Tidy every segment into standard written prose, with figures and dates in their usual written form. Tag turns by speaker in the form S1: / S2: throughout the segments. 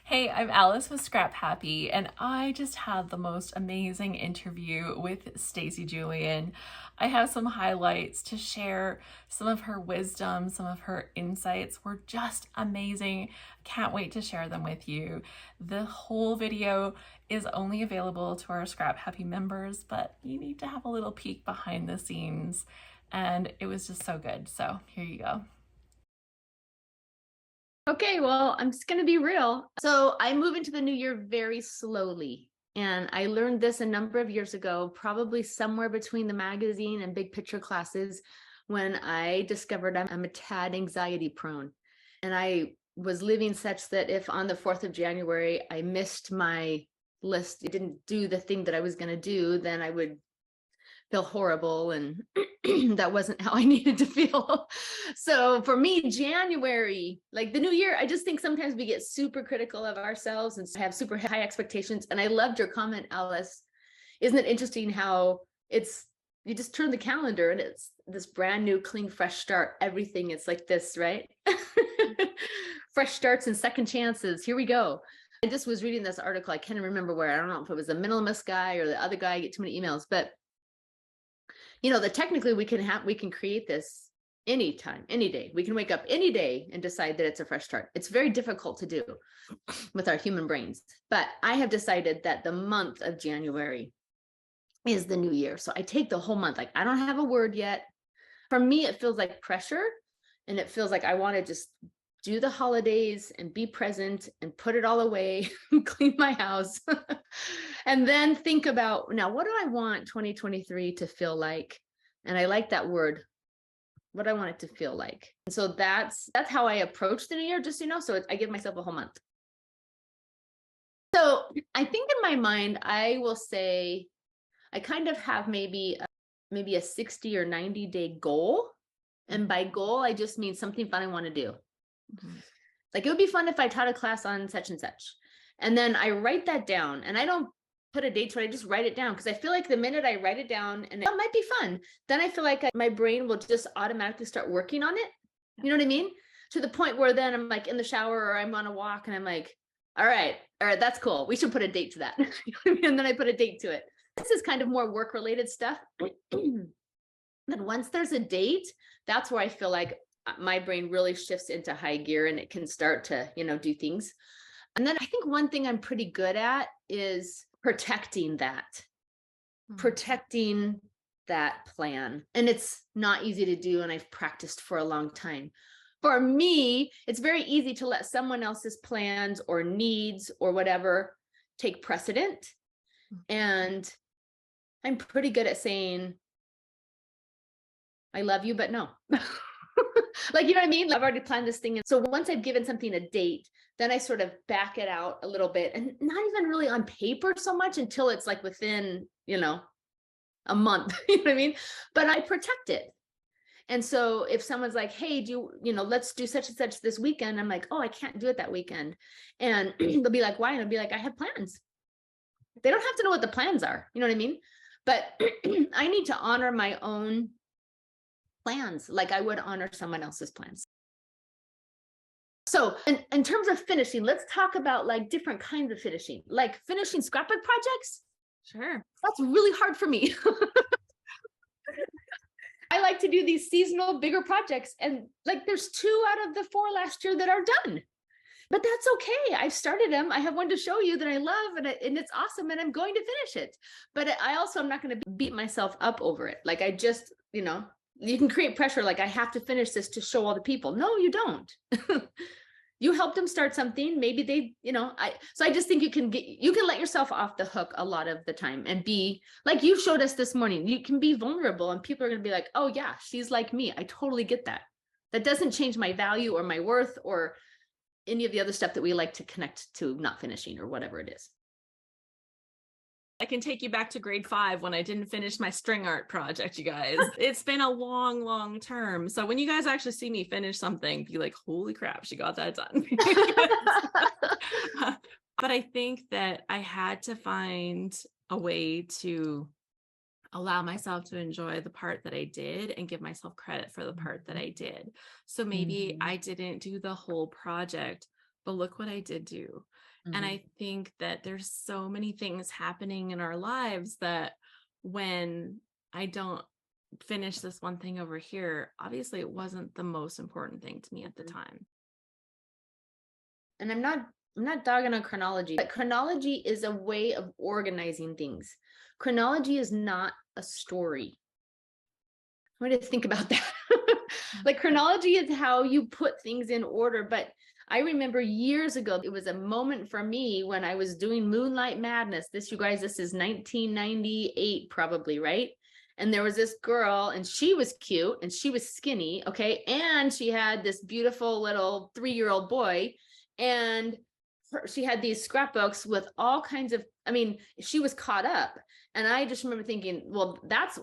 S1: Hey, I'm Alice with Scrap Happy, and I just had the most amazing interview with Stacy Julian. I have some highlights to share. Some of her wisdom, some of her insights were just amazing. Can't wait to share them with you. The whole video is only available to our Scrap Happy members, but you need to have a little peek behind the scenes. And it was just so good. So here you go.
S2: Okay, well, I'm just going to be real. So I move into the new year very slowly. And I learned this a number of years ago, probably somewhere between the magazine and big picture classes, when I discovered I'm a tad anxiety prone. And I was living such that if on the 4th of January I missed my list, it didn't do the thing that I was going to do, then I would feel horrible, and that wasn't how I needed to feel. So for me, January, like the new year, I just think sometimes we get super critical of ourselves and have super high expectations. And I loved your comment, Alice. Isn't it interesting how you just turn the calendar and it's this brand new, clean, fresh start. Everything is like this, right? Fresh starts and second chances. Here we go. I just was reading this article. I can't remember where. I don't know if it was the minimalist guy or the other guy. I get too many emails, but that technically we can create this anytime, any day. We can wake up any day and decide that it's a fresh start. It's very difficult to do with our human brains, but I have decided that the month of January is the new year. So I take the whole month. Like, I don't have a word yet. For me, it feels like pressure, and it feels like I want to just do the holidays and be present and put it all away, clean my house, and then think about, now, what do I want 2023 to feel like? And I like that word, what I want it to feel like. And so that's how I approach the new year, just, so I give myself a whole month. So I think in my mind, I will say I kind of have maybe a 60 or 90-day goal. And by goal, I just mean something fun I want to do. Like, it would be fun if I taught a class on such and such. And then I write that down, and I don't put a date to it. I just write it down, because I feel like the minute I write it down and it might be fun, then I feel like my brain will just automatically start working on it. You know what I mean? To the point where then I'm like in the shower or I'm on a walk and I'm like, all right, that's cool. We should put a date to that. And then I put a date to it. This is kind of more work related stuff. Then once there's a date, that's where I feel like my brain really shifts into high gear and it can start to, do things. And then I think one thing I'm pretty good at is protecting that plan. And it's not easy to do. And I've practiced for a long time. For me, it's very easy to let someone else's plans or needs or whatever take precedent. And I'm pretty good at saying, I love you, but no. Like, you know what I mean? I've already planned this thing. And so once I've given something a date, then I sort of back it out a little bit, and not even really on paper so much until it's like within, a month, you know what I mean? But I protect it. And so if someone's like, hey, let's do such and such this weekend, I'm like, oh, I can't do it that weekend. And they'll be like, why? And I'll be like, I have plans. They don't have to know what the plans are. You know what I mean? But I need to honor my own plans like I would honor someone else's plans. So in terms of finishing, let's talk about like different kinds of finishing, like finishing scrapbook projects.
S1: Sure.
S2: That's really hard for me. I like to do these seasonal bigger projects, and like there's 2 out of the 4 last year that are done. But that's okay. I've started them. I have one to show you that I love, and it's awesome, and I'm going to finish it. But I also am not going to beat myself up over it. Like, I just, you can create pressure. Like, I have to finish this to show all the people. No, you don't. You helped them start something. Maybe they, so I just think you can let yourself off the hook a lot of the time and be like you showed us this morning. You can be vulnerable, and people are going to be like, oh yeah, she's like me. I totally get that. That doesn't change my value or my worth or any of the other stuff that we like to connect to not finishing or whatever it is.
S1: I can take you back to grade 5 when I didn't finish my string art project, you guys. It's been a long, long term. So when you guys actually see me finish something, be like, holy crap, she got that done. But I think that I had to find a way to allow myself to enjoy the part that I did and give myself credit for the part that I did. So maybe I didn't do the whole project, but look what I did do. And
S2: Mhm.
S1: I think that there's so many things happening in our lives that when I don't finish this one thing over here, obviously it wasn't the most important thing to me at the
S2: Mhm.
S1: time.
S2: And I'm not dogging on chronology, but chronology is a way of organizing things. Chronology is not a story. I want to think about that. Like chronology is how you put things in order. But I remember years ago, it was a moment for me when I was doing Moonlight Madness. This, you guys, this is 1998, probably, right? And there was this girl, and she was cute and she was skinny. Okay. And she had this beautiful little 3-year-old boy. And she had these scrapbooks with all kinds of, I mean, she was caught up. And I just remember thinking, well,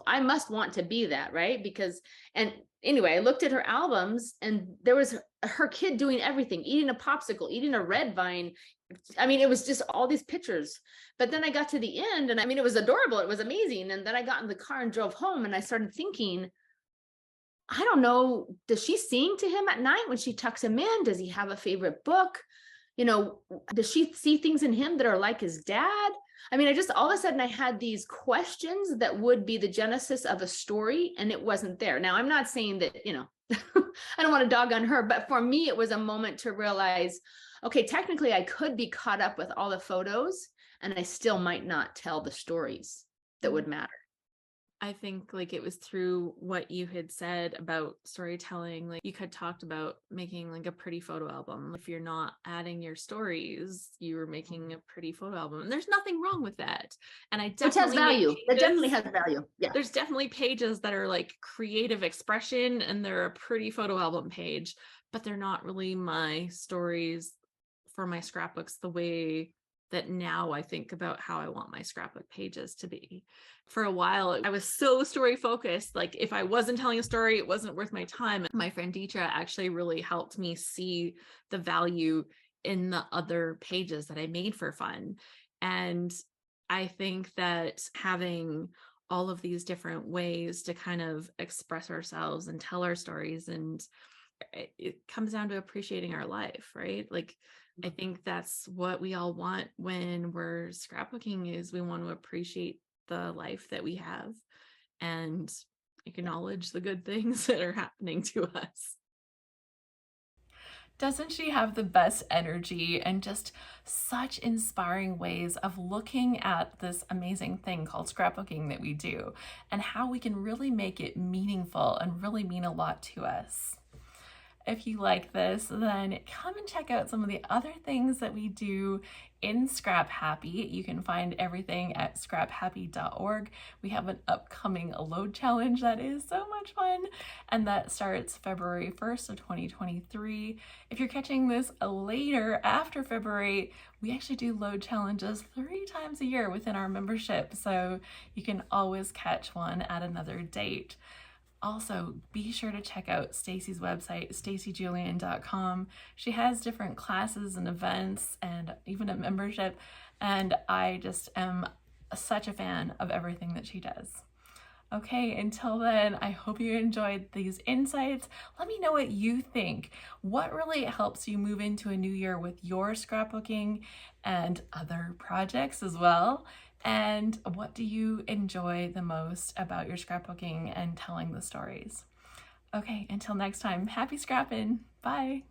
S2: I must want to be that, right? Because, and anyway, I looked at her albums and there was her kid doing everything, eating a popsicle, eating a red vine. I mean, it was just all these pictures. But then I got to the end and I mean, it was adorable. It was amazing. And then I got in the car and drove home and I started thinking, I don't know, does she sing to him at night when she tucks him in? Does he have a favorite book? You know, does she see things in him that are like his dad? I mean, I just all of a sudden I had these questions that would be the genesis of a story, and it wasn't there. Now, I'm not saying that, I don't want to dog on her, but for me, it was a moment to realize, okay, technically I could be caught up with all the photos and I still might not tell the stories that would matter.
S1: I think like it was through what you had said about storytelling, like you had talked about making like a pretty photo album. If you're not adding your stories, you were making a pretty photo album. And there's nothing wrong with that. And I
S2: Which has
S1: definitely make
S2: value. That definitely
S1: pages.
S2: has value. Yeah.
S1: There's definitely pages that are like creative expression and they're a pretty photo album page, but they're not really my stories for my scrapbooks the way that now I think about how I want my scrapbook pages to be. For a while, I was so story focused. Like if I wasn't telling a story, it wasn't worth my time. My friend Deetra actually really helped me see the value in the other pages that I made for fun. And I think that having all of these different ways to kind of express ourselves and tell our stories, and it comes down to appreciating our life, right? Like I think that's what we all want when we're scrapbooking, is we want to appreciate the life that we have and acknowledge the good things that are happening to us. Doesn't she have the best energy and just such inspiring ways of looking at this amazing thing called scrapbooking that we do and how we can really make it meaningful and really mean a lot to us? If you like this, then come and check out some of the other things that we do in Scrap Happy. You can find everything at scraphappy.org. We have an upcoming load challenge that is so much fun, and that starts February 1st of 2023. If you're catching this later after February, we actually do load challenges 3 times a year within our membership, so you can always catch one at another date. Also, be sure to check out Stacy's website, stacyjulian.com. She has different classes and events and even a membership, and I just am such a fan of everything that she does. Okay, until then, I hope you enjoyed these insights. Let me know what you think. What really helps you move into a new year with your scrapbooking and other projects as well? And what do you enjoy the most about your scrapbooking and telling the stories? Okay, until next time, happy scrapping. Bye.